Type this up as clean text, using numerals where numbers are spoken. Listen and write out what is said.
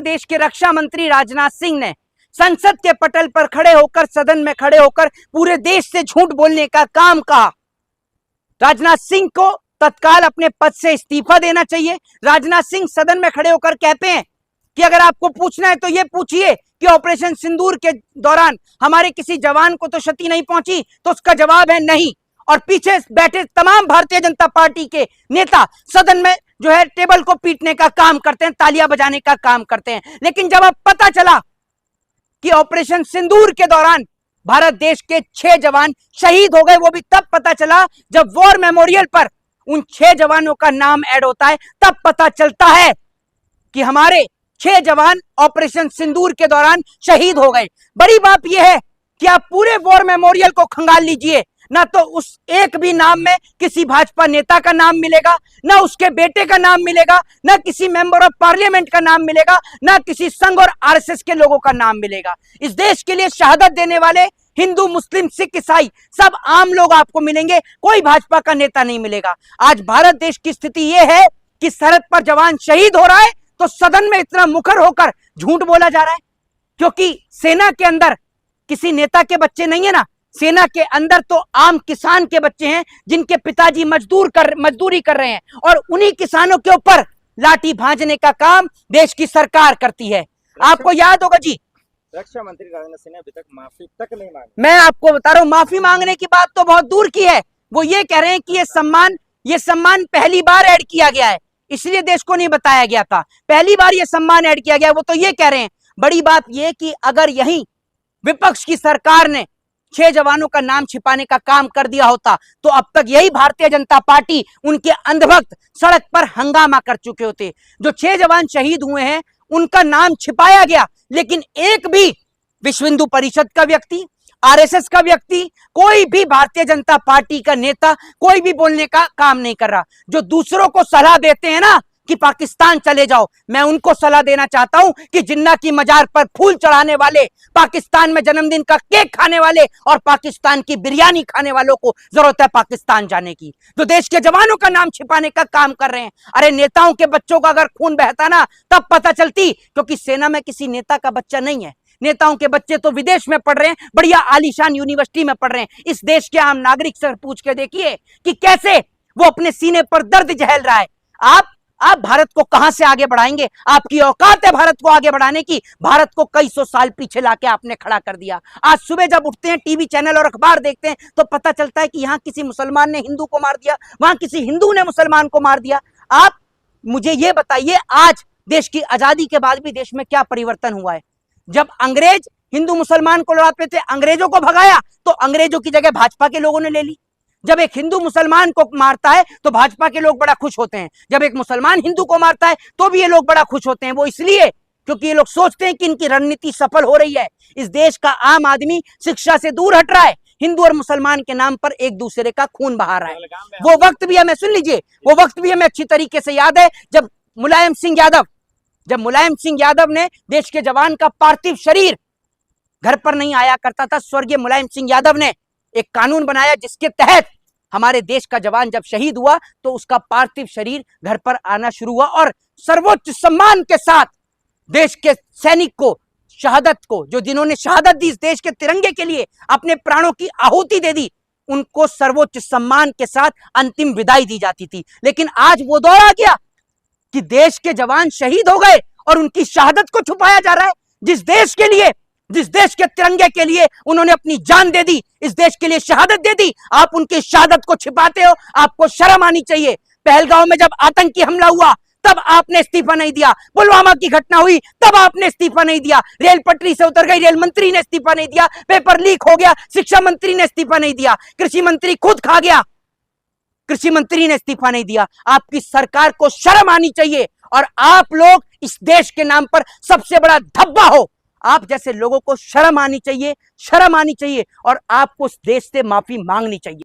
देश के रक्षा मंत्री राजनाथ सिंह ने संसद के पटल पर खड़े होकर, सदन में खड़े होकर पूरे देश से झूठ बोलने का काम कहा। राजनाथ सिंह को तत्काल अपने पद से इस्तीफा देना चाहिए। राजनाथ सिंह सदन में खड़े होकर कहते हैं कि अगर आपको पूछना है तो यह पूछिए कि ऑपरेशन सिंदूर के दौरान हमारे किसी जवान को तो क्षति नहीं पहुंची, तो उसका जवाब है नहीं। और पीछे बैठे तमाम भारतीय जनता पार्टी के नेता सदन में जो है टेबल को पीटने का काम करते हैं, तालियां बजाने का काम करते हैं। लेकिन जब अब पता चला कि ऑपरेशन सिंदूर के दौरान भारत देश के 6 जवान शहीद हो गए, वो भी तब पता चला जब वॉर मेमोरियल पर उन 6 जवानों का नाम ऐड होता है। तब पता चलता है कि हमारे 6 जवान ऑपरेशन सिंदूर के दौरान शहीद हो गए। बड़ी बात यह है कि आप पूरे वॉर मेमोरियल को खंगाल लीजिए, ना तो उस एक भी नाम में किसी भाजपा नेता का नाम मिलेगा, ना उसके बेटे का नाम मिलेगा, ना किसी मेंबर ऑफ पार्लियामेंट का नाम मिलेगा, ना किसी संघ और आरएसएस के लोगों का नाम मिलेगा। इस देश के लिए शहादत देने वाले हिंदू, मुस्लिम, सिख, ईसाई सब आम लोग आपको मिलेंगे, कोई भाजपा का नेता नहीं मिलेगा। आज भारत देश की स्थिति यह है कि सरहद पर जवान शहीद हो रहा है तो सदन में इतना मुखर होकर झूठ बोला जा रहा है, क्योंकि सेना के अंदर किसी नेता के बच्चे नहीं है ना, सेना के अंदर तो आम किसान के बच्चे हैं जिनके पिताजी मजदूरी कर रहे हैं, और उन्हीं किसानों के ऊपर लाठी भांजने का काम देश की सरकार करती है। आपको याद होगा जी, रक्षा मंत्री राजनाथ सिंह ने अभी तक माफी तक नहीं मांगी। मैं आपको बता रहा हूं, माफी मांगने की बात तो बहुत दूर की है। वो ये कह रहे हैं कि ये सम्मान पहली बार ऐड किया गया है, इसलिए देश को नहीं बताया गया था, पहली बार ये सम्मान ऐड किया गया है, वो तो ये कह रहे हैं। बड़ी बात यह कि अगर यही विपक्ष की सरकार ने 6 जवानों का नाम छिपाने का काम कर दिया होता तो अब तक यही भारतीय जनता पार्टी, उनके अंधभक्त सड़क पर हंगामा कर चुके होते। जो 6 जवान शहीद हुए हैं उनका नाम छिपाया गया, लेकिन एक भी विश्व हिंदू परिषद का व्यक्ति, आरएसएस का व्यक्ति, कोई भी भारतीय जनता पार्टी का नेता, कोई भी बोलने का काम नहीं कर रहा। जो दूसरों को सलाह देते हैं ना कि पाकिस्तान चले जाओ, मैं उनको सलाह देना चाहता हूं कि जिन्ना की मजार पर फूल चढ़ाने वाले, पाकिस्तान में जन्मदिन का केक खाने वाले और पाकिस्तान की बिरयानी खाने वालों को जरूरत है पाकिस्तान जाने की, जो देश के जवानों का नाम छिपाने का काम कर रहे हैं। अरे नेताओं के बच्चों का अगर खून बहता ना तब पता चलती, क्योंकि सेना में किसी नेता का बच्चा नहीं है। नेताओं के बच्चे तो विदेश में पढ़ रहे हैं, बढ़िया आलीशान यूनिवर्सिटी में पढ़ रहे हैं। इस देश के आम नागरिक से पूछ के देखिए कि कैसे वो अपने सीने पर दर्द झेल रहा है। आप भारत को कहां से आगे बढ़ाएंगे? आपकी औकात है भारत को आगे बढ़ाने की? भारत को कई सौ साल पीछे लाके आपने खड़ा कर दिया। आज सुबह जब उठते हैं, टीवी चैनल और अखबार देखते हैं तो पता चलता है कि यहां किसी मुसलमान ने हिंदू को मार दिया, वहां किसी हिंदू ने मुसलमान को मार दिया। आप मुझे ये बताइए, आज देश की आजादी के बाद भी देश में क्या परिवर्तन हुआ है? जब अंग्रेज हिंदू मुसलमान को लड़ाते थे, अंग्रेजों को भगाया तो अंग्रेजों की जगह भाजपा के लोगों ने ले ली। जब एक हिंदू मुसलमान को मारता है तो भाजपा के लोग बड़ा खुश होते हैं, जब एक मुसलमान हिंदू को मारता है तो भी ये लोग बड़ा खुश होते हैं। वो इसलिए क्योंकि ये लोग सोचते हैं कि इनकी रणनीति सफल हो रही है। इस देश का आम आदमी शिक्षा से दूर हट रहा है, हिंदू और मुसलमान के नाम पर एक दूसरे का खून बहा रहा है। वो वक्त भी हमें, सुन लीजिए, वो वक्त भी हमें अच्छी तरीके से याद है जब मुलायम सिंह यादव ने देश के जवान का पार्थिव शरीर घर पर नहीं आया करता था। स्वर्गीय मुलायम सिंह यादव ने एक कानून बनाया जिसके तहत हमारे देश का जवान जब शहीद हुआ तो उसका पार्थिव शरीर घर पर आना शुरू हुआ, और सर्वोच्च सम्मान के साथ देश के सैनिक को, शहादत को, जो जिन्होंने शहादत दी इस देश के तिरंगे के लिए, अपने प्राणों की आहुति दे दी, उनको सर्वोच्च सम्मान के साथ अंतिम विदाई दी जाती थी। लेकिन आज वो दौर आ गया कि देश के जवान शहीद हो गए और उनकी शहादत को छुपाया जा रहा है। जिस देश के तिरंगे के लिए उन्होंने अपनी जान दे दी, इस देश के लिए शहादत दे दी, आप उनकी शहादत को छिपाते हो। आपको शर्म आनी चाहिए। पहलगांव में जब आतंकी हमला हुआ तब आपने इस्तीफा नहीं दिया, पुलवामा की घटना हुई तब आपने इस्तीफा नहीं दिया, रेल पटरी से उतर गई रेल मंत्री ने इस्तीफा नहीं दिया, पेपर लीक हो गया शिक्षा मंत्री ने इस्तीफा नहीं दिया, कृषि मंत्री खुद खा गया, कृषि मंत्री ने इस्तीफा नहीं दिया। आपकी सरकार को शर्म आनी चाहिए, और आप लोग इस देश के नाम पर सबसे बड़ा धब्बा हो। आप जैसे लोगों को शर्म आनी चाहिए, और आपको इस देश से माफी मांगनी चाहिए।